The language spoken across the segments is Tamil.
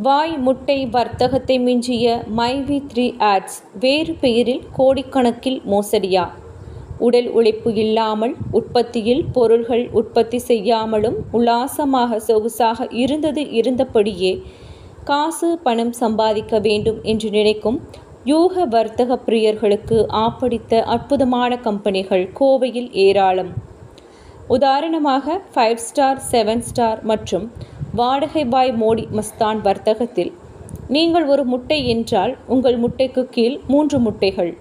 வாய் முட்டை வர்த்தகத்தை மிஞ்சிய மைவி3 ஆட்ஸ் வேறு பெயரில் கோடிக்கணக்கில் மோசடியா? உடல் உழைப்பு இல்லாமல் உற்பத்தியில் பொருள்கள் உற்பத்தி செய்யாமலும் உல்லாசமாக சொகுசாக இருந்தபடியே காசு பணம் சம்பாதிக்க வேண்டும் என்று நினைக்கும் யூக வர்த்தக பிரியர்களுக்கு ஆப்படித்த அற்புதமான கம்பெனிகள் கோவையில் ஏராளம். உதாரணமாக 5 ஸ்டார் 7 ஸ்டார் மற்றும் வாடகை பாய் மோடி மஸ்தான் வர்த்தகத்தில் நீங்கள் ஒரு முட்டை என்றால் உங்கள் முட்டைக்கு கீழ் 3 முட்டைகள்,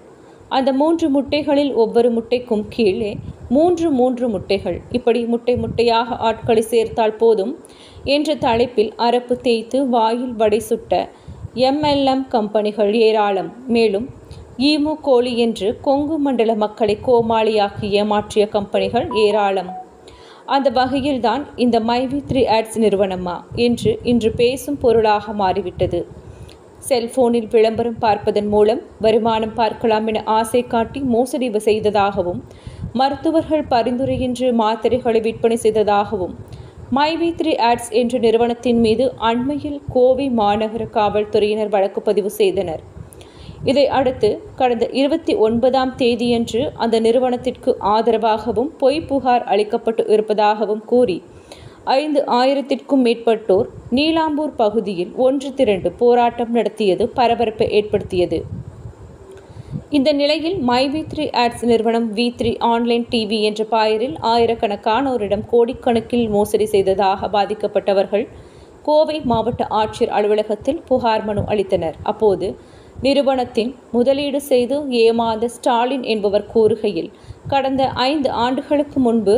அந்த 3 முட்டைகளில் ஒவ்வொரு முட்டைக்கும் கீழே 3 முட்டைகள், இப்படி முட்டை முட்டையாக ஆட்களை சேர்த்தால் போதும் என்ற தலைப்பில் அரப்பு தேய்த்து வாயில் வடை சுட்ட MLM கம்பெனிகள் ஏராளம். மேலும் ஈமு கோழி என்று கொங்கு மண்டல மக்களை கோமாளியாக்கி ஏமாற்றிய கம்பெனிகள் ஏராளம். அந்த வகையில்தான் இந்த மைவி3 ஆட்ஸ் நிறுவனமா என்று இன்று பேசும் பொருளாக மாறிவிட்டது. செல்போனில் விளம்பரம் பார்ப்பதன் மூலம் வருமானம் பார்க்கலாம் என ஆசை காட்டி மோசடி செய்ததாகவும், மருத்துவர்கள் பரிந்துரையின்றி மாத்திரைகளை விற்பனை செய்ததாகவும் மைவி3 ஆட்ஸ் என்ற நிறுவனத்தின் மீது அண்மையில் கோவை மாநகர காவல்துறையினர் வழக்கு பதிவு செய்தனர். இதை அடுத்து கடந்த 29ஆம் தேதியன்று அந்த நிறுவனத்திற்கு ஆதரவாகவும் பொய் புகார் அளிக்கப்பட்டு இருப்பதாகவும் கூறி 5000த்திற்கும் மேற்பட்டோர் நீலாம்பூர் பகுதியில் ஒன்று திரண்டு போராட்டம் நடத்தியது பரபரப்பை ஏற்படுத்தியது. இந்த நிலையில் மைவி3 ஆட்ஸ் நிறுவனம் V3 ஆன்லைன் டிவி என்ற பெயரில் ஆயிரக்கணக்கானோரிடம் கோடிக்கணக்கில் மோசடி செய்ததாக பாதிக்கப்பட்டவர்கள் கோவை மாவட்ட ஆட்சியர் அலுவலகத்தில் புகார் மனு அளித்தனர். அப்போது நிறுவனத்தின் முதலீடு செய்து ஏமாந்த ஸ்டாலின் என்பவர் கூறுகையில், கடந்த 5 ஆண்டுகளுக்கு முன்பு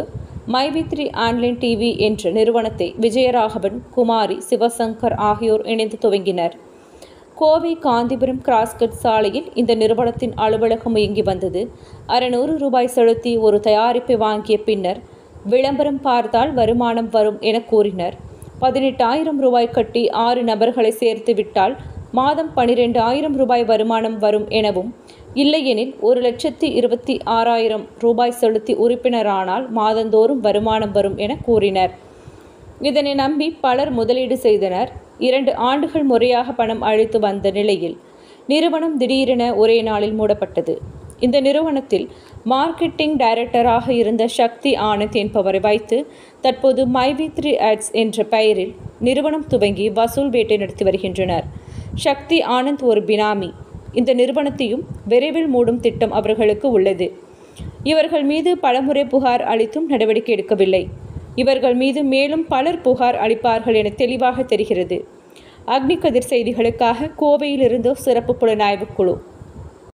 மைவி3 ஆன்லைன் டிவி என்ற நிறுவனத்தை விஜயராகவன், குமாரி, சிவசங்கர் ஆகியோர் இணைந்து துவங்கினர். கோவை காந்திபுரம் கிராஸ்கட் சாலையில் இந்த நிறுவனத்தின் அலுவலகம் இயங்கி வந்தது. 600 ரூபாய் செலுத்தி ஒரு தயாரிப்பை வாங்கிய பின்னர் விளம்பரம் பார்த்தால் வருமானம் வரும் என கூறினர். 18,000 ரூபாய் கட்டி 6 நபர்களை சேர்த்து விட்டால் மாதம் 12,000 ரூபாய் வருமானம் வரும் எனவும், இல்லையெனில் 1,26,000 ரூபாய் செலுத்தி உறுப்பினரானால் மாதந்தோறும் வருமானம் வரும் என கூறினர். இதனை நம்பி பலர் முதலீடு செய்தனர். 2 ஆண்டுகள் முறையாக பணம் அளித்து வந்த நிலையில் நிறுவனம் திடீரென ஒரே நாளில் மூடப்பட்டது. இந்த நிறுவனத்தில் மார்க்கெட்டிங் டைரக்டராக இருந்த சக்தி ஆனந்த் என்பவரை வைத்து தற்போது மைவி3 ஆட்ஸ் என்ற பெயரில் நிறுவனம் துவங்கி வசூல் வேட்டை நடத்தி வருகின்றனர். சக்தி ஆனந்த் ஒரு பினாமி. இந்த நிறுவனத்தையும் விரைவில் மூடும் திட்டம் அவர்களுக்கு உள்ளது. இவர்கள் மீது பலமுறை புகார் அளித்தும் நடவடிக்கை எடுக்கவில்லை. இவர்கள் மீது மேலும் பலர் புகார் அளிப்பார்கள் என தெளிவாக தெரிகிறது. அக்னி கதிர் செய்திகளுக்காக கோவையிலிருந்து சிறப்பு புலனாய்வு குழு.